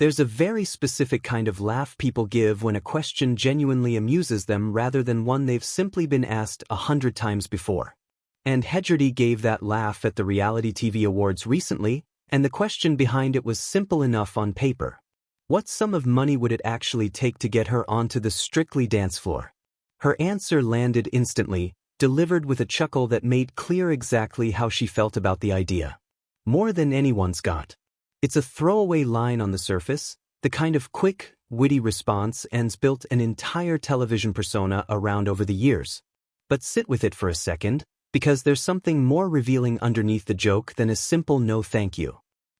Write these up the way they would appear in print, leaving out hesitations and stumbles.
There's a very specific kind of laugh people give when a question genuinely amuses them rather than one they've simply been asked 100 times before. And Hegerty gave that laugh at the reality TV awards recently, and the question behind it was simple enough on paper. What sum of money would it actually take to get her onto the Strictly dance floor? Her answer landed instantly, delivered with a chuckle that made clear exactly how she felt about the idea. More than anyone's got. It's a throwaway line on the surface, the kind of quick, witty response Anne's built an entire television persona around over the years. But sit with it for a second, because there's something more revealing underneath the joke than a simple no thank you.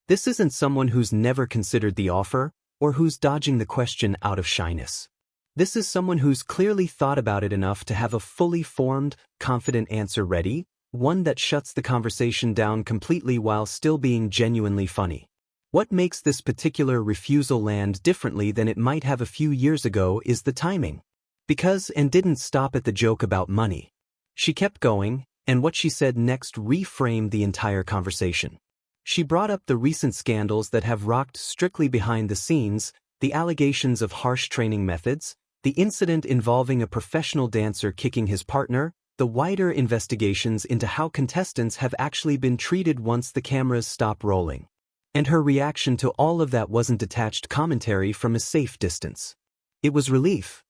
This isn't someone who's never considered the offer, or who's dodging the question out of shyness. This is someone who's clearly thought about it enough to have a fully formed, confident answer ready, one that shuts the conversation down completely while still being genuinely funny. What makes this particular refusal land differently than it might have a few years ago is the timing. Because Anne didn't stop at the joke about money. She kept going, and what she said next reframed the entire conversation. She brought up the recent scandals that have rocked Strictly behind the scenes, the allegations of harsh training methods, the incident involving a professional dancer kicking his partner, the wider investigations into how contestants have actually been treated once the cameras stop rolling. And her reaction to all of that wasn't detached commentary from a safe distance. It was relief.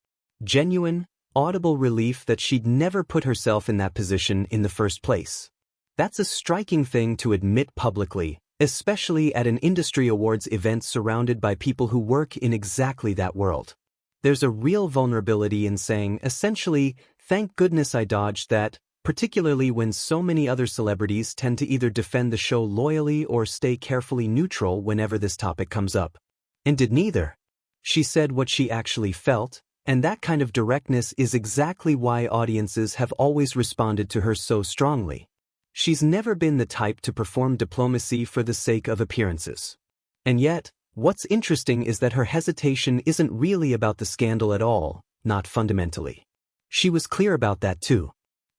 Genuine, audible relief that she'd never put herself in that position in the first place. That's a striking thing to admit publicly, especially at an industry awards event surrounded by people who work in exactly that world. There's a real vulnerability in saying, essentially, thank goodness I dodged that, particularly when so many other celebrities tend to either defend the show loyally or stay carefully neutral whenever this topic comes up. And did neither. She said what she actually felt, and that kind of directness is exactly why audiences have always responded to her so strongly. She's never been the type to perform diplomacy for the sake of appearances. And yet, what's interesting is that her hesitation isn't really about the scandal at all, not fundamentally. She was clear about that too.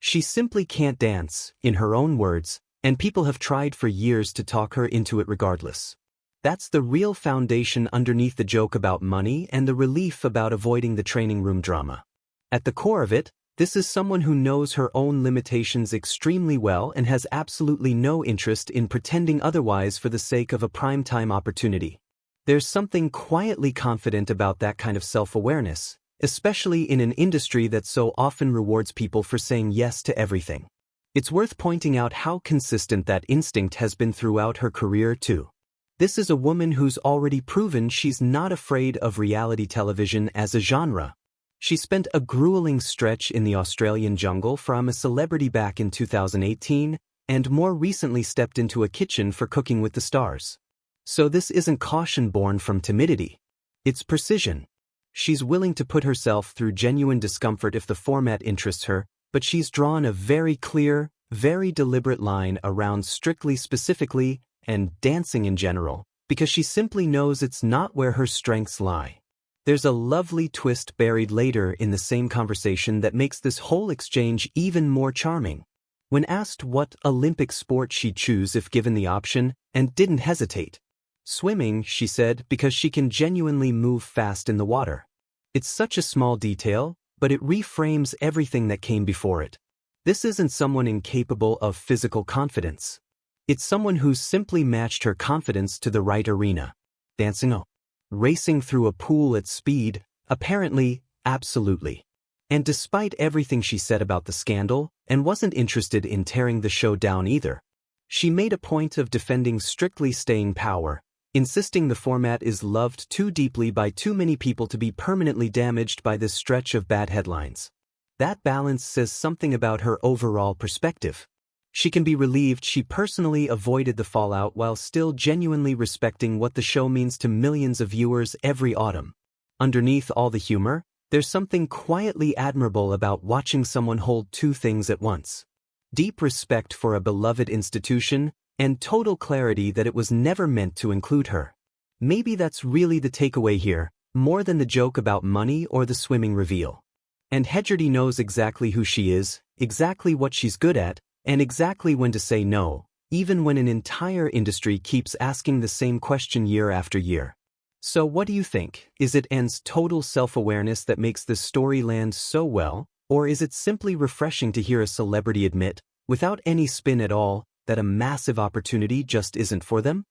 She simply can't dance, in her own words, and people have tried for years to talk her into it regardless. That's the real foundation underneath the joke about money and the relief about avoiding the training room drama. At the core of it, this is someone who knows her own limitations extremely well and has absolutely no interest in pretending otherwise for the sake of a primetime opportunity. There's something quietly confident about that kind of self-awareness, especially in an industry that so often rewards people for saying yes to everything. It's worth pointing out how consistent that instinct has been throughout her career too. This is a woman who's already proven she's not afraid of reality television as a genre. She spent a grueling stretch in the Australian jungle from a celebrity back in 2018, and more recently stepped into a kitchen for Cooking with the Stars. So this isn't caution born from timidity. It's precision. She's willing to put herself through genuine discomfort if the format interests her, but she's drawn a very clear, very deliberate line around Strictly specifically, and dancing in general, because she simply knows it's not where her strengths lie. There's a lovely twist buried later in the same conversation that makes this whole exchange even more charming. When asked what Olympic sport she'd choose if given the option, and didn't hesitate. Swimming, she said, because she can genuinely move fast in the water. It's such a small detail, but it reframes everything that came before it. This isn't someone incapable of physical confidence. It's someone who's simply matched her confidence to the right arena. Dancing, racing through a pool at speed, apparently, absolutely. And despite everything she said about the scandal, and wasn't interested in tearing the show down either, she made a point of defending Strictly staying power, insisting the format is loved too deeply by too many people to be permanently damaged by this stretch of bad headlines. That balance says something about her overall perspective. She can be relieved she personally avoided the fallout while still genuinely respecting what the show means to millions of viewers every autumn. Underneath all the humor, there's something quietly admirable about watching someone hold two things at once. Deep respect for a beloved institution, and total clarity that it was never meant to include her. Maybe that's really the takeaway here, more than the joke about money or the swimming reveal. And Hegerty knows exactly who she is, exactly what she's good at, and exactly when to say no, even when an entire industry keeps asking the same question year after year. So what do you think? Is it Anne's total self-awareness that makes this story land so well, or is it simply refreshing to hear a celebrity admit, without any spin at all, that a massive opportunity just isn't for them?